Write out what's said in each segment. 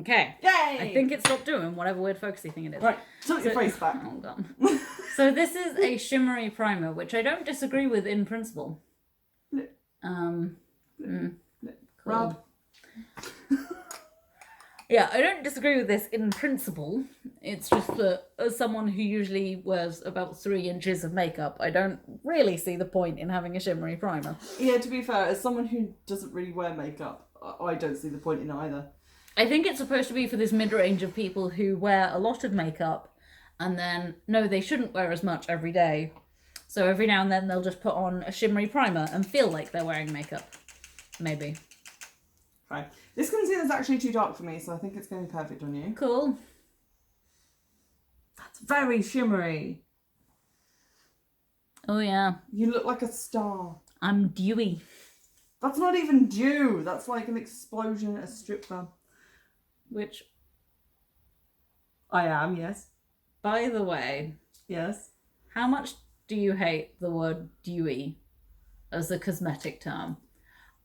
Okay. Yay! I think it stopped doing whatever weird focusy thing it is. Right, tilt your face back. Hold on. So this is a shimmery primer, which I don't disagree with in principle. Cool. Rub. Yeah, I don't disagree with this in principle. It's just that as someone who usually wears about 3 inches of makeup, I don't really see the point in having a shimmery primer. Yeah, to be fair, as someone who doesn't really wear makeup, I don't see the point in either. I think it's supposed to be for this mid-range of people who wear a lot of makeup and then know they shouldn't wear as much every day. So every now and then they'll just put on a shimmery primer and feel like they're wearing makeup. Maybe. Okay. This concealer's actually too dark for me, so I think it's going to be perfect on you. Cool. That's very shimmery. Oh yeah. You look like a star. I'm dewy. That's not even dew. That's like an explosion at a strip club. Which, I am, yes. by the way, Yes. how much do you hate the word dewy as a cosmetic term?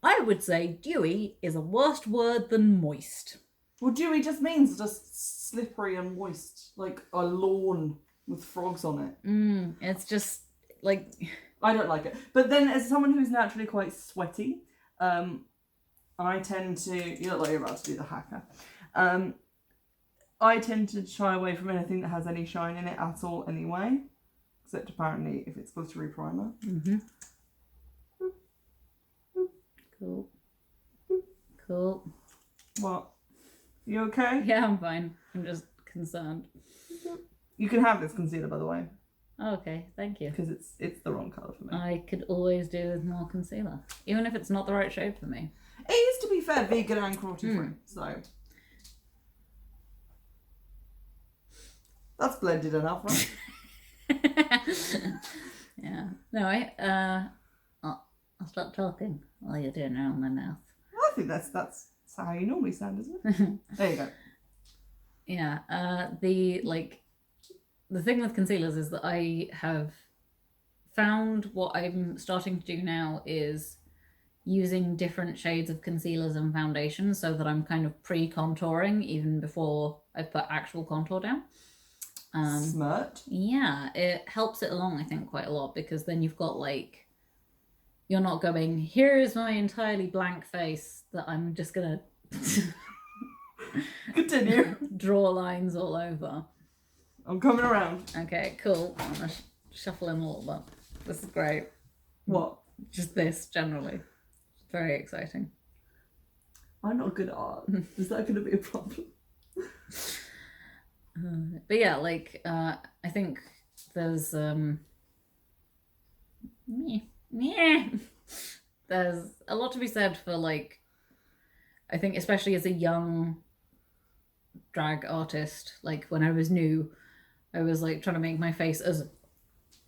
I would say dewy is a worse word than moist. Well, dewy just means just slippery and moist, like a lawn with frogs on it. It's just like... I don't like it. But then as someone who's naturally quite sweaty, I tend to... You look like you're about to do the hacker. I tend to shy away from anything that has any shine in it at all anyway. Except apparently if it's glittery primer. Mm-hmm. Cool. Cool. What? You okay? Yeah, I'm fine. I'm just concerned. You can have this concealer, by the way. Oh, okay, thank you. Because it's the wrong colour for me. I could always do with more concealer. Even if it's not the right shade for me. It is, to be fair, vegan and cruelty free. So... That's blended enough, right? Yeah. No, I'll stop talking while you're doing it around my mouth. I think that's how you normally sound, isn't it? There you go. Yeah. The thing with concealers is that I have found what I'm starting to do now is using different shades of concealers and foundations so that I'm kind of pre-contouring even before I put actual contour down. Smirk. Yeah, it helps it along, I think, quite a lot, because then you've got like, you're not going, here's my entirely blank face that I'm just gonna Continue. draw lines all over. I'm coming around. Okay, cool. I'm gonna shuffle in a little bit. This is great. What? Just this, generally. Very exciting. I'm not good at art. Is that going to be a problem? But yeah, like, I think there's, there's a lot to be said for, like, I think especially as a young drag artist, like, when I was new, I was, like, trying to make my face as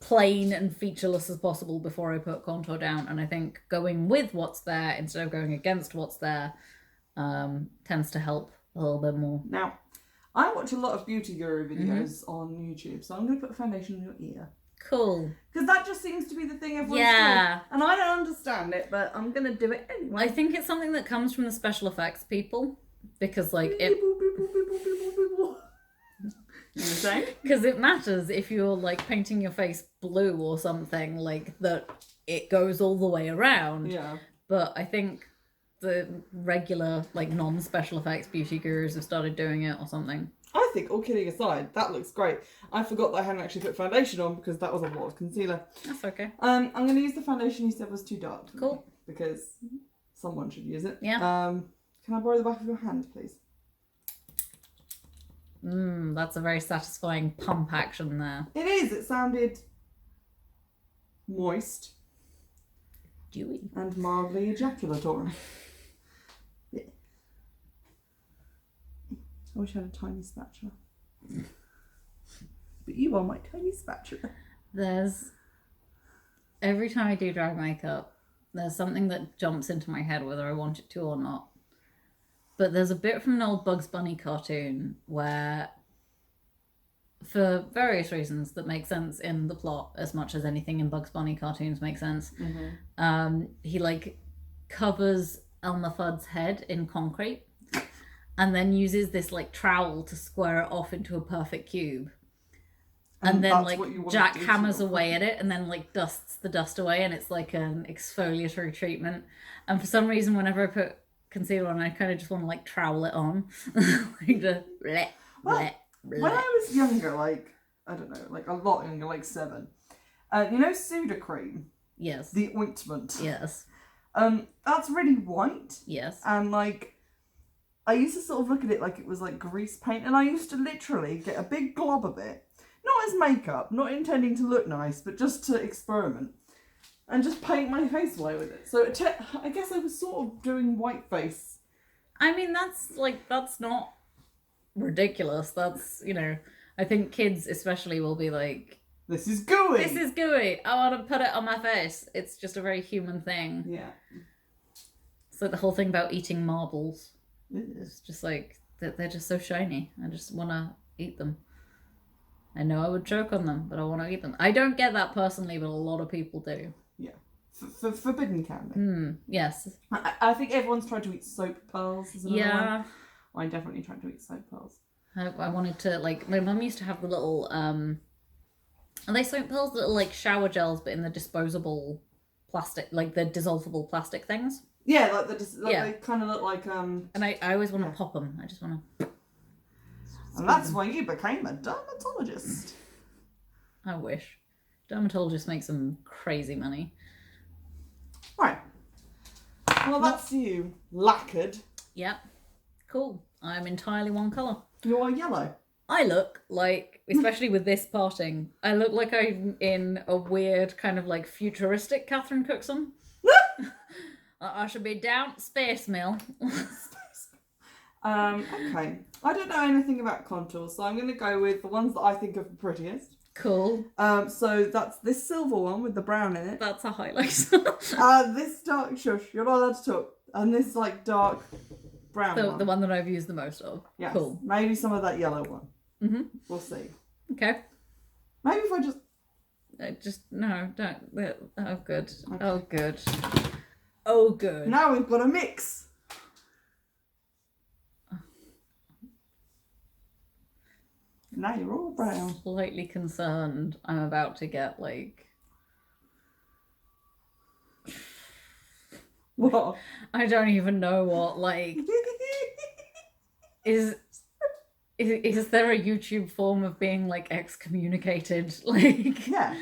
plain and featureless as possible before I put contour down, and I think going with what's there instead of going against what's there tends to help a little bit more. Now, I watch a lot of beauty guru videos on YouTube, so I'm going to put a foundation in your ear. Cool. Because that just seems to be the thing everyone's Yeah. doing. And I don't understand it, but I'm going to do it anyway. I think it's something that comes from the special effects people, because like it... You were saying? Because it matters if you're like painting your face blue or something, like that it goes all the way around. Yeah. But I think the regular, like, non-special effects beauty gurus have started doing it or something. I think, all kidding aside, that looks great. I forgot that I hadn't actually put foundation on because that was a lot of concealer. That's okay. I'm going to use the foundation you said was too dark. Cool. Because someone should use it. Yeah. Can I borrow the back of your hand, please? That's a very satisfying pump action there. It is. It sounded moist. Dewy. And mildly ejaculatory. Yeah. I wish I had a tiny spatula. But you are my tiny spatula. There's... Every time I do drag makeup, there's something that jumps into my head whether I want it to or not. But there's a bit from an old Bugs Bunny cartoon where, for various reasons that make sense in the plot as much as anything in Bugs Bunny cartoons makes sense, he like covers Elmer Fudd's head in concrete, and then uses this like trowel to square it off into a perfect cube. And then that's like what you want Jack to do hammers to your away at it and then like dusts the dust away, and it's like an exfoliatory treatment. And for some reason, whenever I put concealer on, I kind of just want to like trowel it on. Like just bleh, bleh, bleh. When I was younger, like, I don't know, like a lot younger, like 7, you know Sudocreme? Yes. The ointment. Yes. That's really white. Yes. And like, I used to sort of look at it like it was like grease paint, and I used to literally get a big glob of it, not as makeup, not intending to look nice, but just to experiment, and just paint my face away with it. So I guess I was sort of doing whiteface. I mean, that's not ridiculous. That's, I think kids especially will be like, this is gooey. this is gooey. I want to put it on my face. It's just a very human thing. Yeah. It's like the whole thing about eating marbles. It's just like, they're just so shiny. I just want to eat them. I know I would choke on them, but I want to eat them. I don't get that personally, but a lot of people do. Yeah. For forbidden candy. Yes. I think everyone's tried to eat soap pearls. Is another Yeah. one. I definitely tried to eat soap pearls. I wanted to, like, my mum used to have the little, are they soap pearls that are like shower gels, but in the disposable plastic, like the dissolvable plastic things? Yeah, like they kind of look like And I always want to pop them. I just want to. And that's why you became a dermatologist. I wish. Dermatologists make some crazy money. Right. Well, that's you, lacquered. Yep. Cool. I'm entirely one colour. You are yellow. I look like, especially with this parting, I look like I'm in a weird kind of like futuristic Catherine Cookson. I should be down at Space Mill. Okay. I don't know anything about contours, so I'm going to go with the ones that I think are the prettiest. Cool. So that's this silver one with the brown in it. That's a highlight. This dark, shush, you're not allowed to talk. And this like dark brown one. The one that I've used the most of. Yes. Cool. Maybe some of that yellow one. Mm-hmm. We'll see. Okay. Maybe if I just... No, don't. Oh, good. Okay. Oh, good. Oh, good. Now we've got a mix. Now you're all brown. Slightly concerned I'm about to get, like... What? I don't even know what, like... Is there a YouTube form of being, like, excommunicated? Like... Yeah.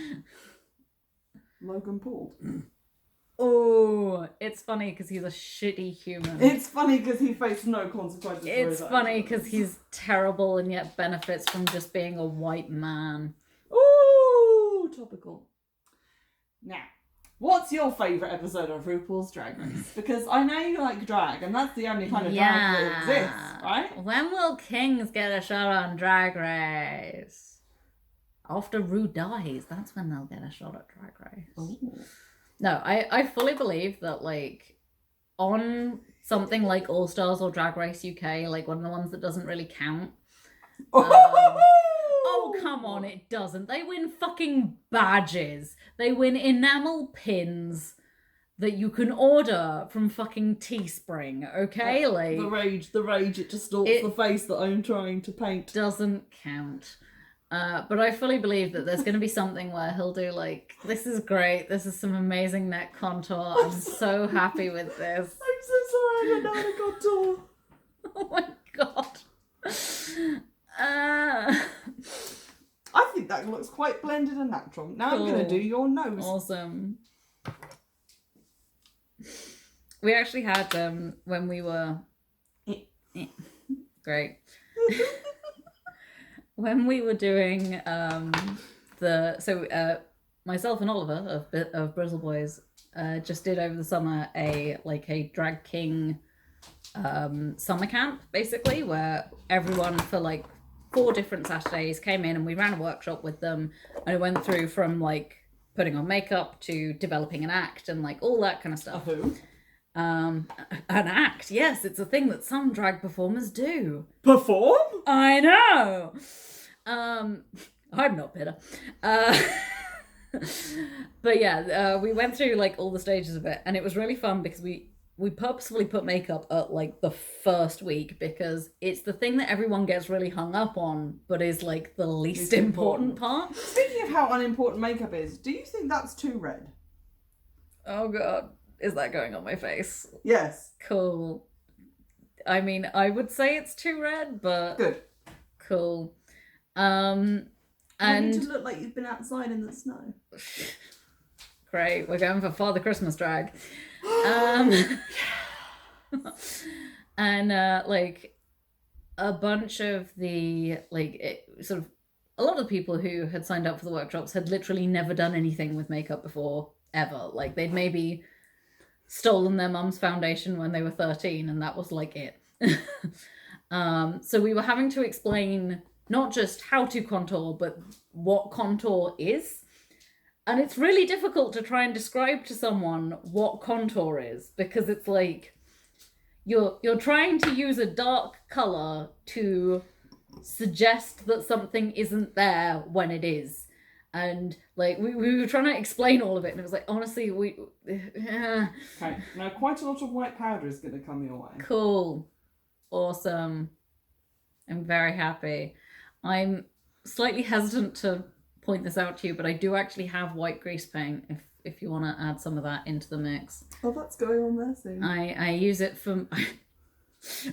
Logan Paul. Oh, it's funny because he's a shitty human. It's funny because he faced no consequences. It's funny because he's terrible and yet benefits from just being a white man. Ooh, topical. Now, what's your favourite episode of RuPaul's Drag Race? Because I know you like drag, and that's the only kind of drag that exists, right? When will kings get a shot on Drag Race? After Ru dies, that's when they'll get a shot at Drag Race. Ooh. No, I fully believe that, like, on something like All Stars or Drag Race UK, like one of the ones that doesn't really count. Oh, come on, it doesn't. They win fucking badges. They win enamel pins that you can order from fucking Teespring, okay? Like, the rage, it distorts the face that I'm trying to paint. Doesn't count. But I fully believe that there's going to be something where he'll do like, this is great, this is some amazing neck contour, I'm so happy with this. I'm so sorry I don't know how to contour. Oh my god. I think that looks quite blended and natural. Now Cool. I'm going to do your nose. Awesome. We actually had, when we were... Great. When we were doing myself and Oliver of Brizzle Boys just did over the summer a drag king summer camp, basically, where everyone for like 4 different Saturdays came in and we ran a workshop with them, and it went through from like putting on makeup to developing an act and like all that kind of stuff. An act, yes, it's a thing that some drag performers do. Perform? I know. I'm not bitter. But yeah, we went through like all the stages of it, and it was really fun because we we purposefully put makeup at like the first week because it's the thing that everyone gets really hung up on, but is like the least important part. Speaking of how unimportant makeup is, do you think that's too red? Oh god, is that going on my face? Yes. Cool. I mean, I would say it's too red, but Good. Cool. And And you need to look like you've been outside in the snow. Great, we're going for Father Christmas drag. And like a bunch of the sort of a lot of the people who had signed up for the workshops had literally never done anything with makeup before ever. Like they'd maybe stolen their mum's foundation when they were 13 and that was like it. So we were having to explain not just how to contour but what contour is. And it's really difficult to try and describe to someone what contour is because it's like you're trying to use a dark color to suggest that something isn't there when it is. And like we were trying to explain all of it and it was like, honestly, Okay, now quite a lot of white powder is going to come your way. Cool. Awesome. I'm very happy. I'm slightly hesitant to point this out to you, but I do actually have white grease paint if you want to add some of that into the mix. Oh, that's going on there soon. I use it for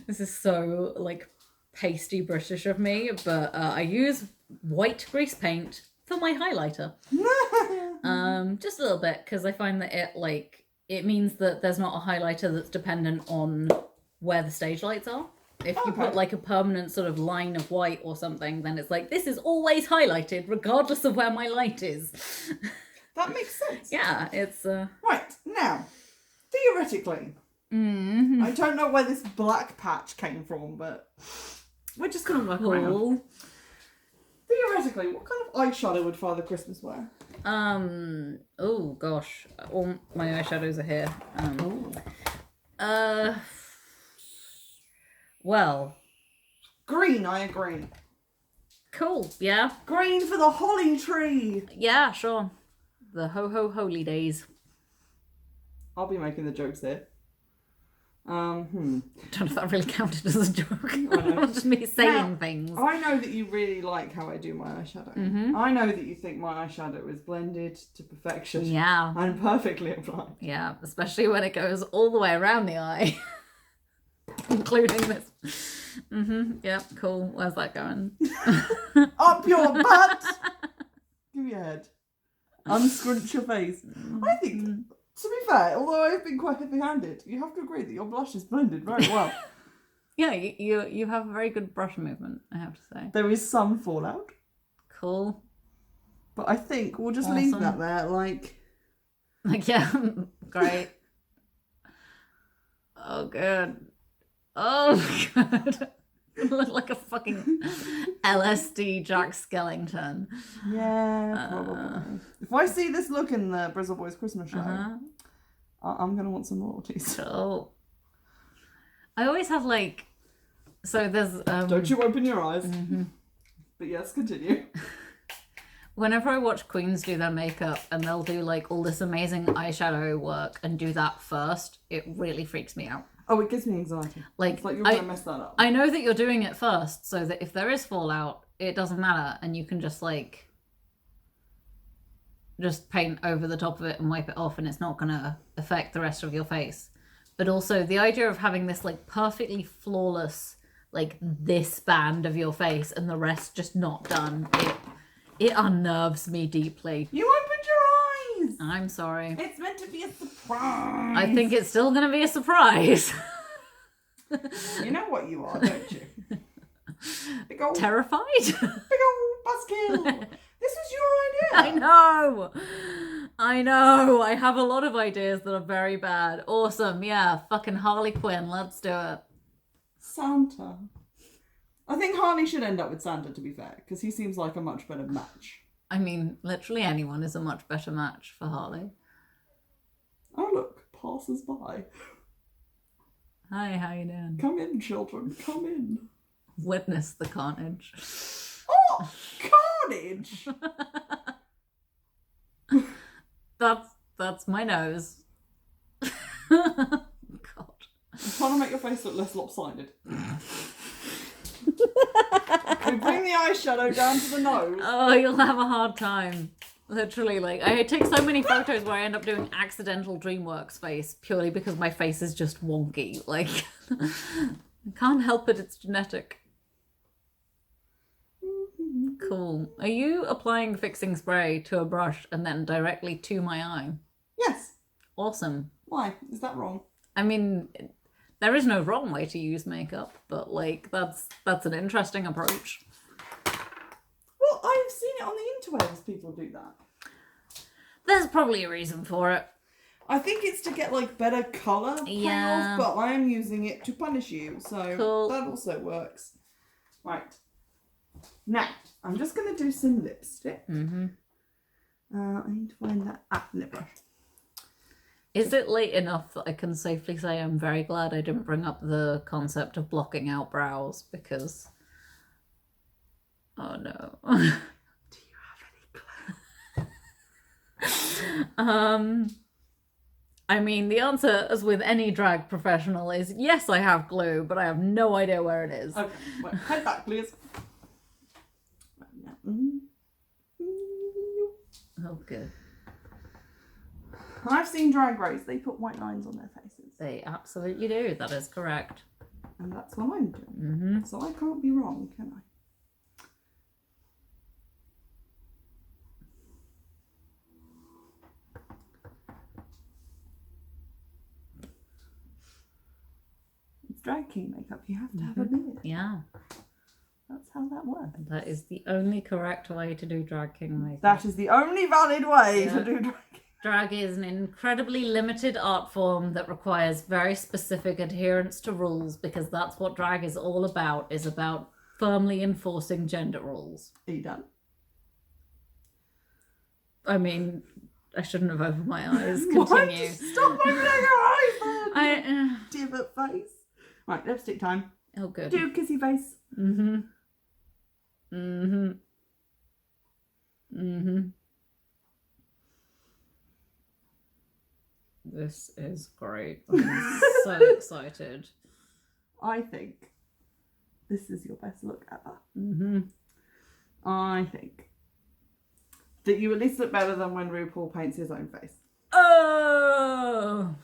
this is so like pasty British of me, but I use white grease paint for my highlighter. Just a little bit because I find that it means that there's not a highlighter that's dependent on where the stage lights are. If you put like a permanent sort of line of white or something, then it's like, this is always highlighted regardless of where my light is. That makes sense. Yeah, it's... Right, now, theoretically, I don't know where this black patch came from, but we're just going to work around. Theoretically, what kind of eyeshadow would Father Christmas wear? Oh gosh, all my eyeshadows are here. Well, green, I agree. Cool, yeah. Green for the holly tree. Yeah, sure. The holy days. I'll be making the jokes here. Don't know if that really counted as a joke. Just me saying things. I know that you really like how I do my eyeshadow. I know that you think my eyeshadow is blended to perfection. Yeah. And perfectly applied. Yeah, especially when it goes all the way around the eye. Including this. Yep, cool. Where's that going? Up your butt! Give me a head. Unscrunch your face. I think, to be fair, although I've been quite heavy-handed, you have to agree that your blush is blended very well. Yeah, you have a very good brush movement, I have to say. There is some fallout. Cool. But I think we'll just leave that there, like... Like, yeah, great. Oh, good. Oh, God. You look like a fucking LSD Jack Skellington. Yeah, probably. If I see this look in the Brizzle Boys Christmas show, I'm going to want some royalties. So, I always have like... So there's... Don't you open your eyes. But yes, continue. Whenever I watch queens do their makeup and they'll do like all this amazing eyeshadow work and do that first, it really freaks me out. Oh, it gives me anxiety. Like, it's like you're going to mess that up. I know that you're doing it first so that if there is fallout, it doesn't matter and you can just like just paint over the top of it and wipe it off and it's not going to affect the rest of your face. But also the idea of having this like perfectly flawless like this band of your face and the rest just not done, it unnerves me deeply. You opened your eyes! I'm sorry. It's meant to be a surprise. I think it's still going to be a surprise. You know what you are, don't you? Big old, terrified? Big old buzzkill. This was your idea. I know. I have a lot of ideas that are very bad. Awesome. Yeah. Fucking Harley Quinn. Let's do it. Santa. I think Harley should end up with Santa, to be fair, because he seems like a much better match. I mean, literally anyone is a much better match for Harley. Oh, look. Passers by. Hi, how you doing? Come in, children. Come in. Witness the carnage. Oh, carnage! That's my nose. God. trying to make your face look less lopsided. We bring the eyeshadow down to the nose. Oh, you'll have a hard time. Literally, like, I take so many photos where I end up doing accidental DreamWorks face purely because my face is just wonky. Like, I can't help it, it's genetic. Cool. Are you applying fixing spray to a brush and then directly to my eye? Yes. Awesome. Why? Is that wrong? I mean, there is no wrong way to use makeup, but, like, that's an interesting approach. Well, I've seen it on the interwebs, people do that. There's probably a reason for it. I think it's to get, like, better colour payoff, but I am using it to punish you, so cool. That also works. Right. Now, I'm just going to do some lipstick. Mm-hmm. I need to find that lip brush. Is it late enough that I can safely say I'm very glad I didn't bring up the concept of blocking out brows because... Oh no. Do you have any glue? I mean, the answer, as with any drag professional, is yes, I have glue, but I have no idea where it is. Okay, wait, head back, please. Oh, good. I've seen drag race. They put white lines on their faces. They absolutely do. That is correct. And that's what I'm doing. Mm-hmm. So I can't be wrong, can I? It's drag king makeup. You have to have a beard. Yeah. That's how that works. That is the only correct way to do drag king makeup. That is the only valid way to do drag king. Drag is an incredibly limited art form that requires very specific adherence to rules because that's what drag is all about, is about firmly enforcing gender rules. Are you done? I mean, I shouldn't have opened my eyes. Why? Continue. Stop opening your eyes then! I, Divot face. Right, lipstick time. Oh, good. Do kissy face. Mm-hmm. Mm-hmm. Mm-hmm. This is great. I'm so excited. I think this is your best look ever. Mm-hmm. I think that you at least look better than when RuPaul paints his own face. Oh!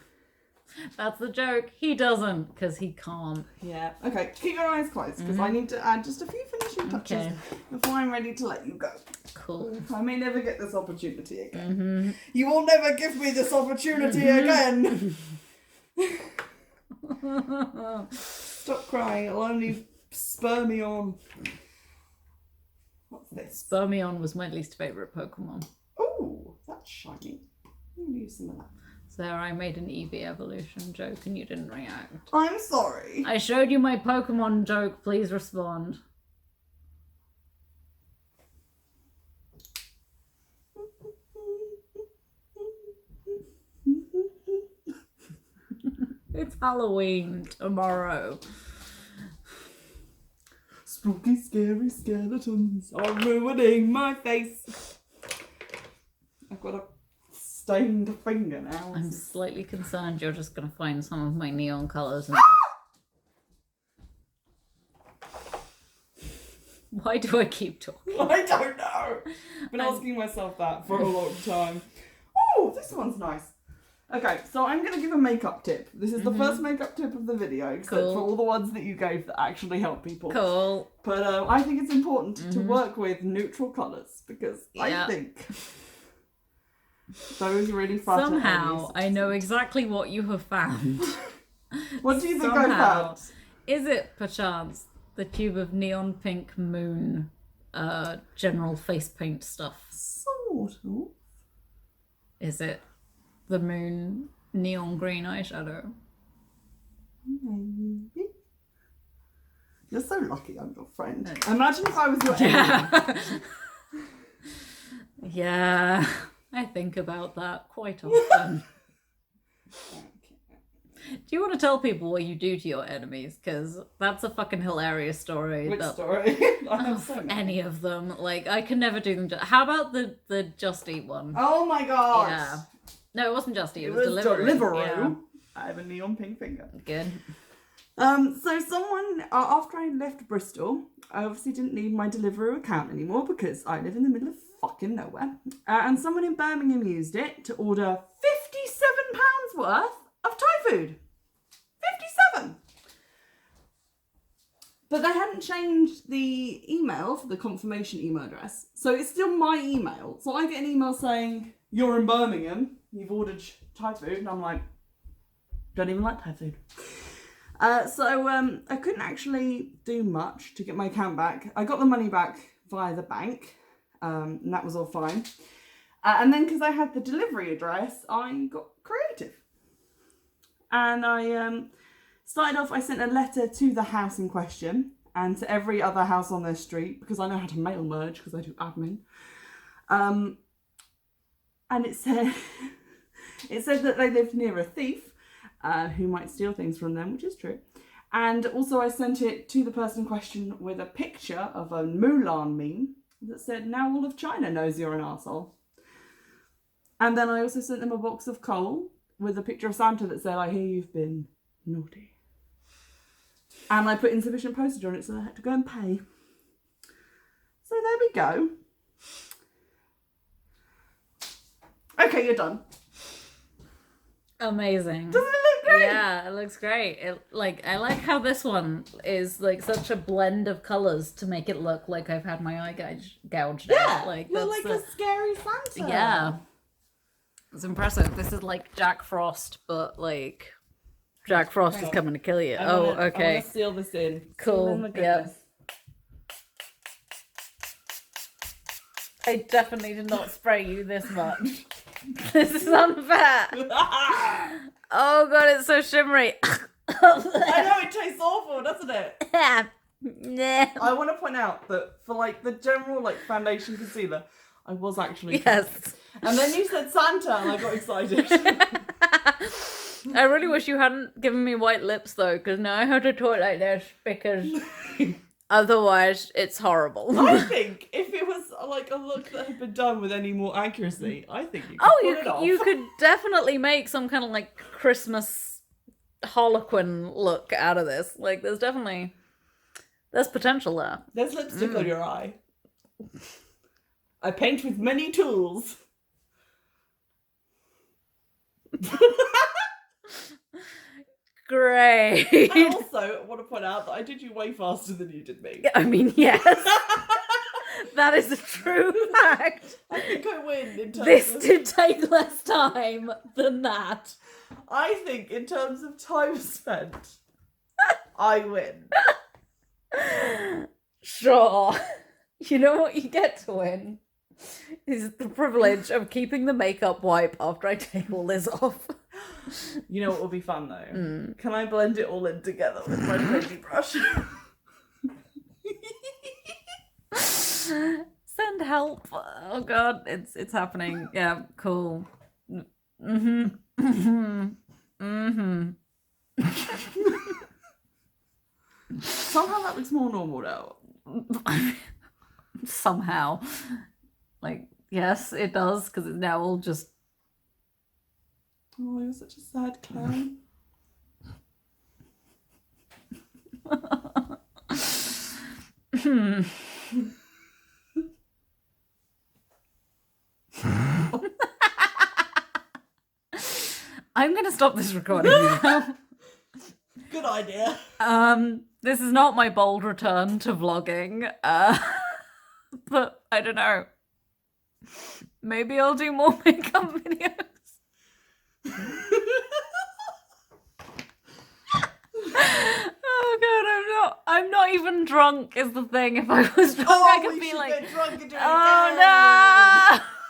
That's the joke. He doesn't, because he can't. Yeah. Okay, keep your eyes closed, because I need to add just a few finishing touches before I'm ready to let you go. Cool. I may never get this opportunity again. Mm-hmm. You will never give me this opportunity again. Stop crying. It'll only spur me on. What's this? Spermion was my least favourite Pokemon. Oh, that's shiny. I'm going to use some of that. So I made an Eevee evolution joke and you didn't react. I'm sorry. I showed you my Pokemon joke. Please respond. It's Halloween tomorrow. Spooky, scary skeletons are ruining my face. I've got a stained finger now. I'm slightly concerned you're just going to find some of my neon colours and... Why do I keep talking? I don't know. I've been asking myself that for a long time. Oh, this one's nice. Okay, so I'm going to give a makeup tip. This is the first makeup tip of the video, except for all the ones that you gave that actually help people. Cool. But I think it's important to work with neutral colours, because I think those really flatter Somehow, I know exactly what you have found. What do you think I found? Is it, perchance, the tube of neon pink moon general face paint stuff? Sort of. Is it the moon neon green eyeshadow? Maybe. You're so lucky I'm your friend. Imagine if I was your enemy. Yeah, I think about that quite often. Do you want to tell people what you do to your enemies? Because that's a fucking hilarious story. Which story? I have so many. Any of them. Like, I can never do them. How about the Just Eat one? Oh my god. Yeah. No, it wasn't Just Eat. It was Deliveroo. Deliveroo. Yeah. I have a neon pink finger. Good. So someone, after I left Bristol, I obviously didn't need my Deliveroo account anymore because I live in the middle of fucking nowhere. And someone in Birmingham used it to order £57 worth of Thai food. 57! But they hadn't changed the email for the confirmation email address. So it's still my email. So I get an email saying, you're in Birmingham, you've ordered Thai food. And I'm like, don't even like Thai food. So I couldn't actually do much to get my account back. I got the money back via the bank, and that was all fine. And then because I had the delivery address, I got creative. And I started off, I sent a letter to the house in question and to every other house on their street because I know how to mail merge because I do admin. And it said, it said that they lived near a thief who might steal things from them, which is true. And also I sent it to the person in question with a picture of a Mulan meme that said, now all of China knows you're an arsehole. And then I also sent them a box of coal with a picture of Santa that said, I hear you've been naughty. And I put insufficient postage on it, so I had to go and pay. So there we go. Okay, you're done. Amazing. Doesn't it look great? Yeah, it looks great. I like how this one is like such a blend of colours to make it look like I've had my eye gouged Yeah, out. Like you're that's like a scary Santa. yeah. It's impressive. This is like Jack Frost, but like Jack Frost is coming to kill you. I'm Okay. gonna seal this in. Cool, Seal in the yeah. goodness. I definitely did not spray you this much. This is unfair. Oh god, it's so shimmery. I know, it tastes awful, doesn't it? Nah. I want to point out that for like the general like foundation concealer, I was actually Yes. And then you said Santa, and I got excited. I really wish you hadn't given me white lips though, because now I have to talk like this because otherwise it's horrible. I think if it was like a look that had been done with any more accuracy, I think you could pull it off. You could definitely make some kind of like Christmas Harlequin look out of this. Like there's potential there. There's lipstick on your eye. I paint with many tools. Great. I also want to point out that I did you way faster than you did me. I mean, yes. That is a true fact. I think I win in terms This of... did take less time than that. I think in terms of time spent, I win. Sure. You know what you get to win? Is the privilege of keeping the makeup wipe after I take all this off. You know what will be fun though? Can I blend it all in together with my crazy brush? Send help. Oh god, it's happening. Yeah, cool. Somehow that looks more normal now. Somehow. Like, yes, it does, because it's now all just... Oh, you're such a sad clown. I'm going to stop this recording now. Good idea. This is not my bold return to vlogging, but I don't know. Maybe I'll do more makeup videos. Oh god, I'm not even drunk is the thing. If I was drunk, I could be like, get drunk and do it oh again. no!